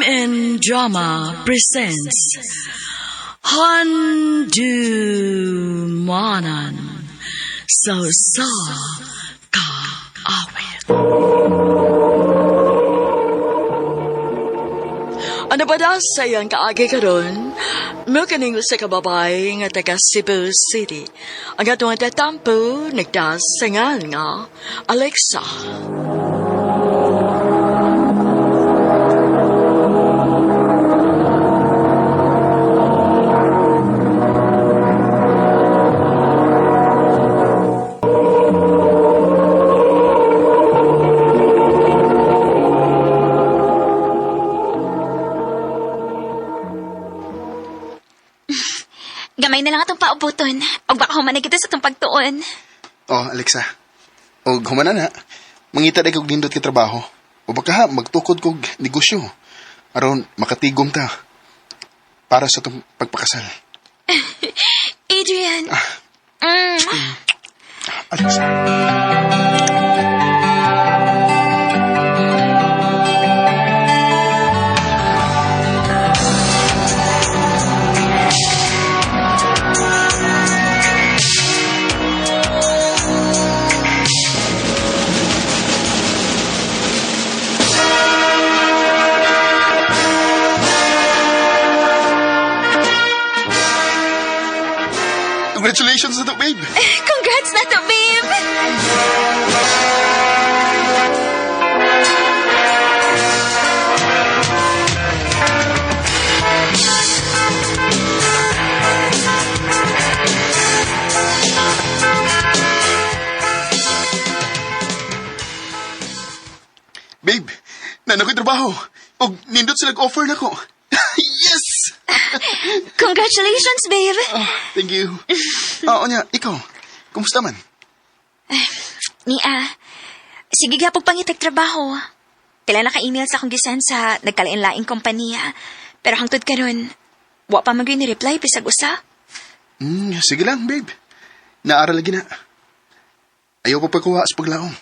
and Drama presents Handumanan Sa Kaawit. Ano ba daw sa iyang kaagi karon? Mo kaning sa kababay nga taga Cebu City. Ang atong tatampo nagdasangan nga Alexa. Gamay na lang atong paubuton. O baka humanay kita sa itong pagtuon. Oh, Alexa. O humana na. Mangita na kong nindot ka trabaho. O baka ha, magtukod kong negosyo. Aron makatigom ta. Para sa itong pagpakasal. Adrian. Alexa. Congratulations na to, babe! Congrats na to, babe! Babe, nanakoy trabaho. O nindot sila offer na ko. Yes! Congratulations, babe! Oh, thank you. Oo niya, ikaw. Kumusta man? Sige nga pagpangitag trabaho. Kailan naka-email sa akong gisan sa nagkalain-laing kompanya. Pero hangtod ka ron, wa pa mag ni reply bisag usa. Sige lang, babe. Naaral lagi na. Ayaw pa pagkuha sa paglaong.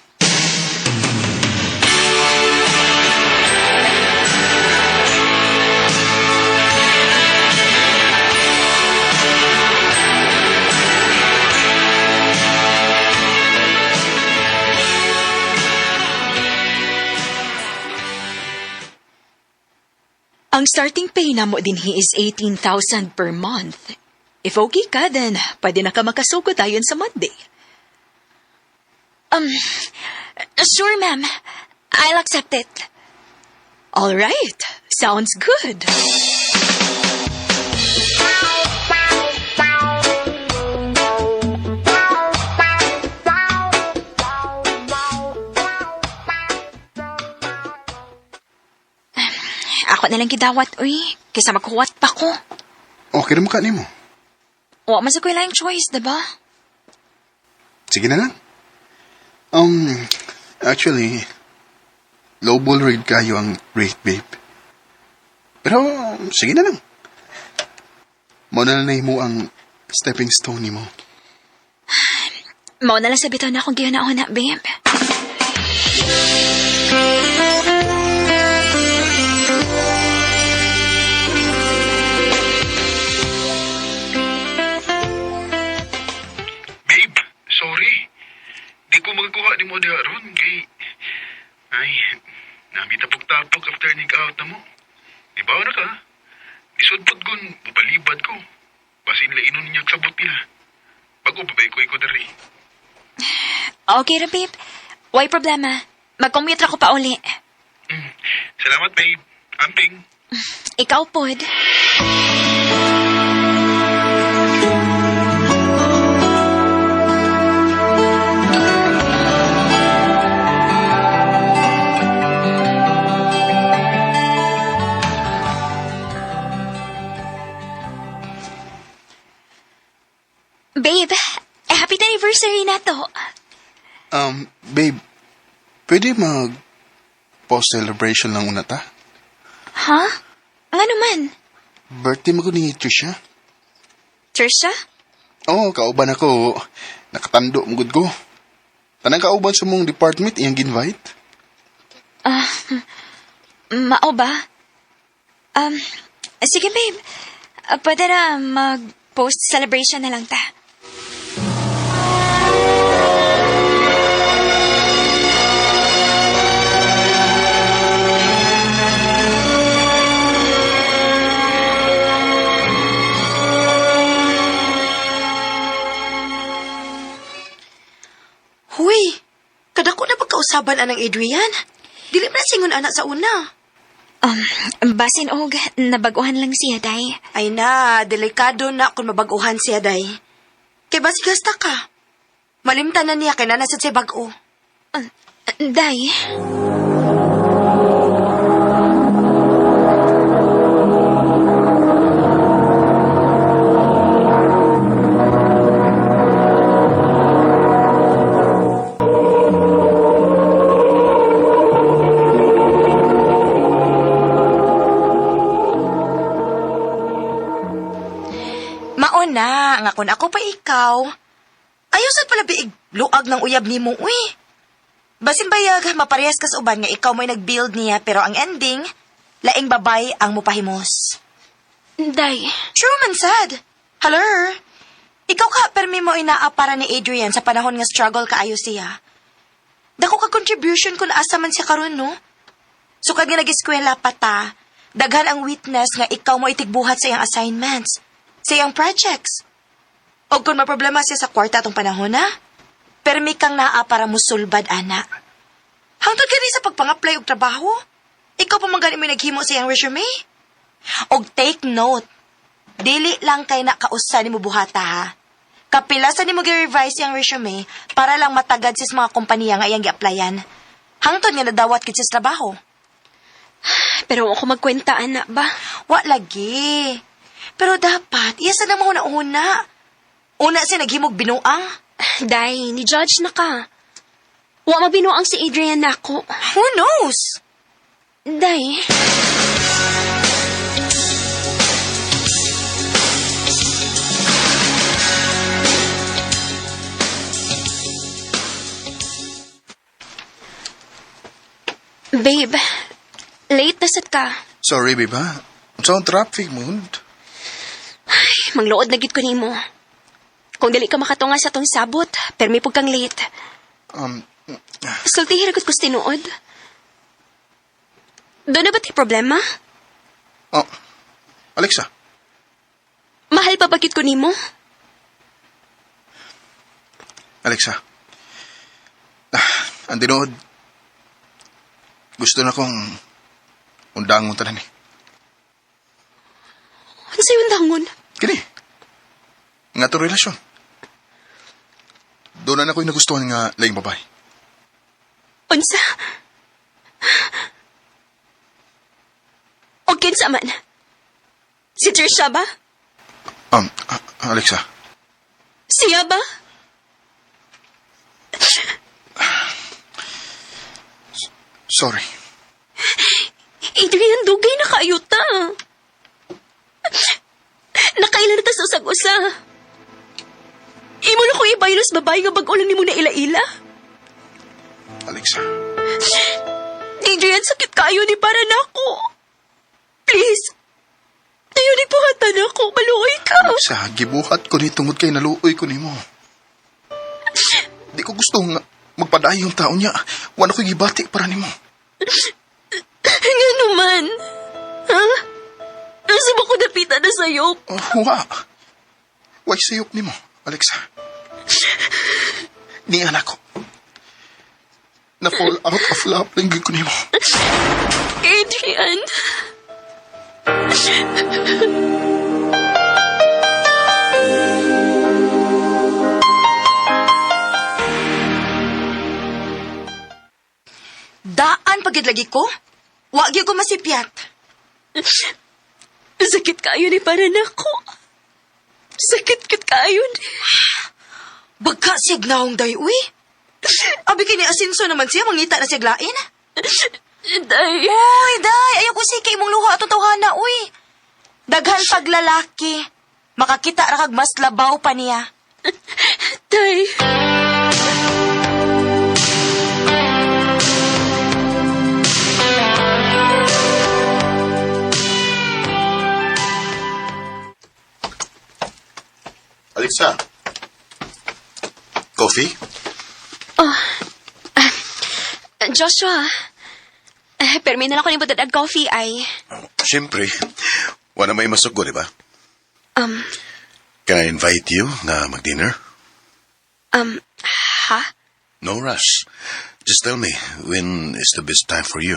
Ang starting pay na mo din is 18,000 per month. If okay ka, then pwede na ka makasugod ayon sa Monday. Sure, ma'am. I'll accept it. All right, sounds good. Ako na lang gidawat, uy. Kaysa magkuwat pa ko. Okay na mo ka mo. Wa man sa ko lang choice, diba? Sige na lang. Actually, lowball rate kayo ang rate, babe. Pero, sige na lang. Mauna na mo ang stepping stone ni mo. Mao na lang sabitan na akong gihanahon na, babe. Sorry. Di ko magkuha ni mo diha ron kay... Ay, namitapok-tapok after nag-out na mo. Ibaw na ka. Disudpot gun, mapalibad ko. Basi nila inon niya sabot nila. Bago babay ko dari. Okay ra, babe. Why problema? Mag-commute ra ko pa uli. Salamat, babe. Amping. Ikaw, pod. Babe, happy anniversary na to. Babe, pwede post-celebration lang una ta? Ha? Nga naman? Birthday mo ko ni Trisha. Trisha? Oo, kauban ako. Nakatando mo ko. Tanang kauban sa mong department, iyang ginvite? Mao ba? Um, Sige, babe. Pwede na mag-post celebration na lang ta. Huy, kadako na pagkausaban anang Adrian. Dili man singon anak sa una. Basin og, nabaguhan lang siya, day. Ay na, delikado na kung mabaguhan siya, day. Kay basi gasta ka. Malimtan na niya kay nanasad siya bago. Day. Mauna, nga kung ako pa ikaw. Ayusan pala biig luag ng uyab ni mo, uy. Basin bayag, maparehas ka sa uban nga ikaw mo'y nag-build niya, pero ang ending, laing babay ang mupahimos. Day. True man sad. Hello? Ikaw ka, permi mo inaa para ni Adrian sa panahon nga struggle kaayo siya. Dako ka contribution kung asa man siya karon, no? Sukad nga nag-eskwela pa ta, daghan ang witness nga ikaw mo itigbuhat sa iyang assignments, sa iyang projects. O kung maproblema siya sa kwarta atong panahon, ha? Permi kang naa para musulbad, ana. Hangtod ka rin sa pagpang-apply og trabaho, ikaw pa man gani mo naghimo sa iyang resume. Og take note, dili lang kay nakausa ni mo buhata, ha? Kapilasan ni mo gi-revise yung resume para lang matagad sis mga kompanya nga iyang gi-applyan. Hangtod nga nadawat kit sis trabaho. Pero ako magkwenta, anak ba? Wa lagi. Pero dapat, iyasa na mo una. Una siya naghimog binuang. Day, ni-judge na ka. Wa mabinuang si Adrian na ako. Who knows? Day. Babe, late na sad ka. Sorry, babe, ha? Sa traffic mo. Mangluod na gid ko nimo. Kung dili ka makatunga sa tong sabot, permi pug kang late. Sulti hiragot ko tinuod. Doon na ba tayo problema? Oh, Alexa, Mahal pa bakit ko nimo? Alexa. Ang dinood. Gusto na kong undangon tanan eh. Ano sa'yo undangon? Kini. Nga to relasyon. Doon na ako'y nagustuhan nga laing babae. Unsa? O kinsa man? Si Trisha ba? Alexa. Siya ba? Sorry. Adrian, dugay na kaayuta. Nakailan na ta sa usag-usa. Imo na ko ibaylos babae nga bag-ulan ni mo na ila-ila. Alexa. Adrian, sakit kayo ni para na ako. Please. Tayo ni puhatan ako. Maluoy ka. Alexa, gibuhat ko ni tungod kay naluoy ko ni mo. Di ko gusto nga magpadayo yung tao niya. Wala ko gibati para ni mo. Nga naman. Ha? Nasa ba ko napita na sa'yo? Why sayop ni mo, Alexa? Ni anak ko. Na-fall out of love lang ko ni mo. Adrian. Daan pagid lagi ko? Wa gyud ko masipyat. Sakit kayo ni para na ako. Sakit kayo ni. Bagka siya gnaong day, uy. Abi kini asinso naman siya, mangita na siya glain. Day. Uy, day, ayaw ko siya kay imong luha at tawhana, uy. Daghan paglalaki. Makakita ra kag mas labaw pa niya. Day. Alexa. Coffee? Joshua, permi na lang ko ni budad ag coffee ay. Siyempre. Wala may masugo, di ba? Um, Can I invite you na mag-dinner? ha? No rush. Just tell me, when is the best time for you?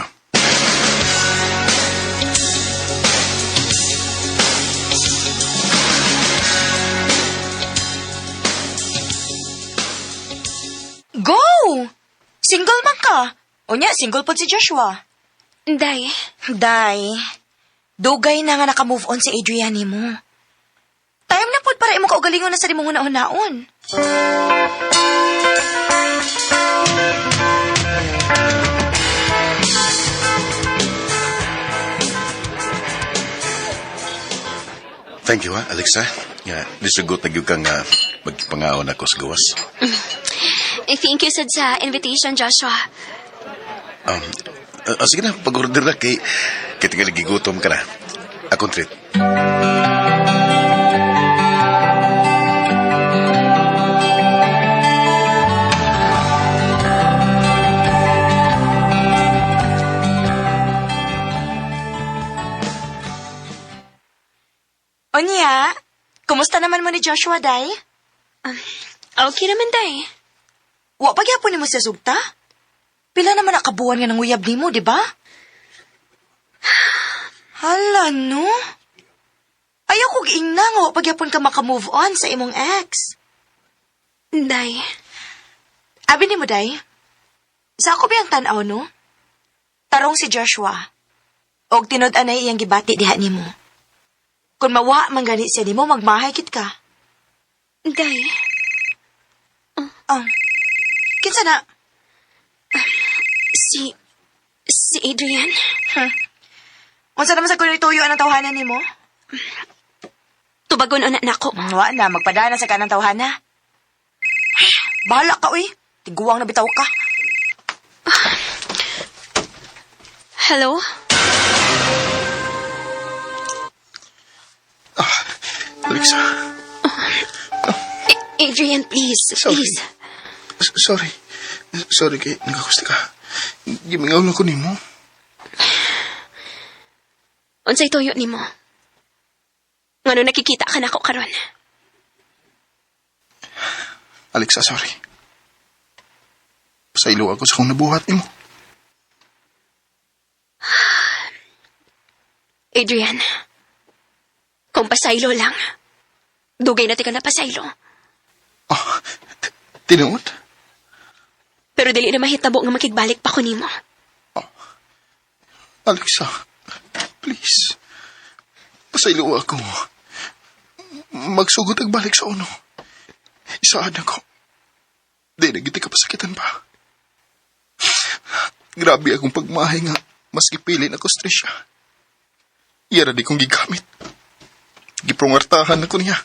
Go! Single man ka. O niya, single po si Joshua. Day, Day, dugay na nga naka-move on si Adrian mo. Time na po para imo kaugalingon na sa limong hunaon-naon. Thank you, Alexa. Nisugot na gyud kang magpangaon ako sa gawas. thank you sad sa invitation, Joshua. Sige na, pag-order na kay tinggal gigutom ka na. Akong treat. O niya, kumusta naman mo ni Joshua, Day? Okay naman, Day. Wa pagyapon ni mo sa sugta? Pila naman nakabuan nga ng uyab ni mo, di ba? Hala, no? Ayaw kong ingna nga wa pagyapon ka makamove on sa imong ex. Day, Abi ni mo, Day? Sa ako biyang tanaw, no? Tarong si Joshua. Og tinod-anay iyang gibati diha ni mo. Kung mawa man gani siya ni mo, magmahay kit ka. Day, Kinsa na? si Adrian. Unsa naman sa kuno ituyo ang tawhanan ni mo? Tubagon na nako. Wa na, magpadana sa kanang tawhana. Bahala ka, uy. Tiguang na bitaw ka. Hello? Alexa. Adrian, please. Sorry. Please. Sorry kay nagakusta ka. Gimingaw lang ko nimo. Unsay tuyo nimo? Ngano nakikita ka nako karon? Alexa, sorry. Pasaylo ako sa kung nabuhat nimo. Adrian, kung pasaylo lang, dugay na ka na pasaylo. Tinuod? Pero dili na mahitabo nga makigbalik pa ko nimo. Alexa, please. Pasaylo ako. Magsugod ang balik sa uno. Isaan ako. Di nagiti ka pasakitan pa. Grabe akong pagmahay nga. Mas gipilin ako stress siya. Iyara di kong gigamit. Giprongartahan ako niya.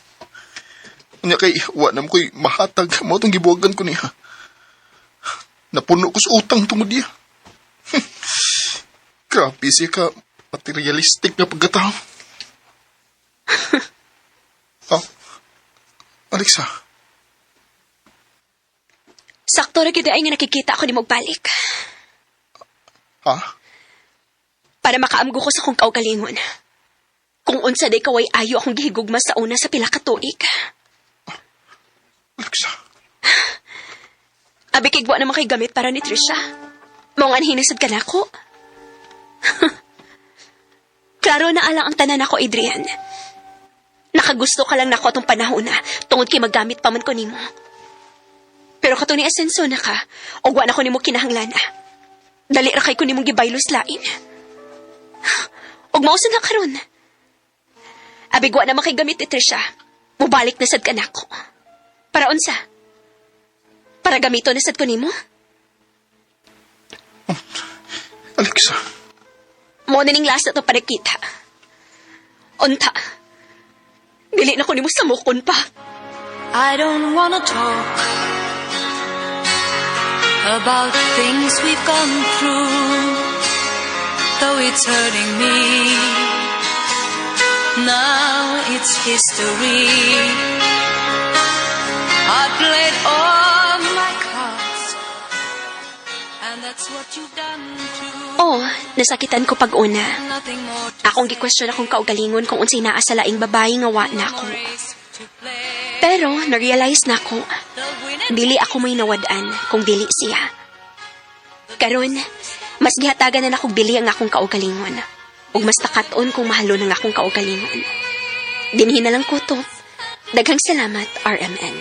Unya kay wanam ko'y mahatag. Mao tong gibuwagan ko niya. Napuno ko sa utang tungod niya. Grabe siya ka materialistic na pagkatao. Alexa. Sakto ra gyud ay nga nakikita ako ni magbalik. Ha? Para makaamgo ko sa kong kaugalingon. Kung unsa day kaway ayo akong gihigugma sa una sa pila ka tuig. Alexa. Abi kay wa na makay gamit para ni Trisha. Mao nga hinasad ka nako. Klaro na alang ang tanan ako, Adrian. Nakagusto ka lang nako atong panahon na tungod kay maggamit pa man ko nimo. Pero kato ni asenso na ka, og wa na ko nimo kinahanglan. Dali ra kay ko nimong gibaylos lain. Og mausa na karon. Abi wa na makigamit ni Trisha. Mubalik na sad ka nako. Para unsa? Para gamito na sad ko nimo? Alexa. Mo na ning last na to panagkita. Unta. Dili na ko nimo samukon pa. I don't wanna talk about things we've gone through, though it's hurting me. Now it's history. that's what you've done to. Oh, nasakitan ko pag-una. Nothing more Akong gi-question akong kaugalingon kung unsay naa sa laing babae nga wa na ako. race to play. Pero, na-realize na ako, The winner dili ako may nawad-an kung dili siya. Karon, mas gihatagan na akong bili ang akong kaugalingon. Ug mas takaton kung mahalo ng akong kaugalingon. Dinhi na lang ko to. Daghang salamat, RMN.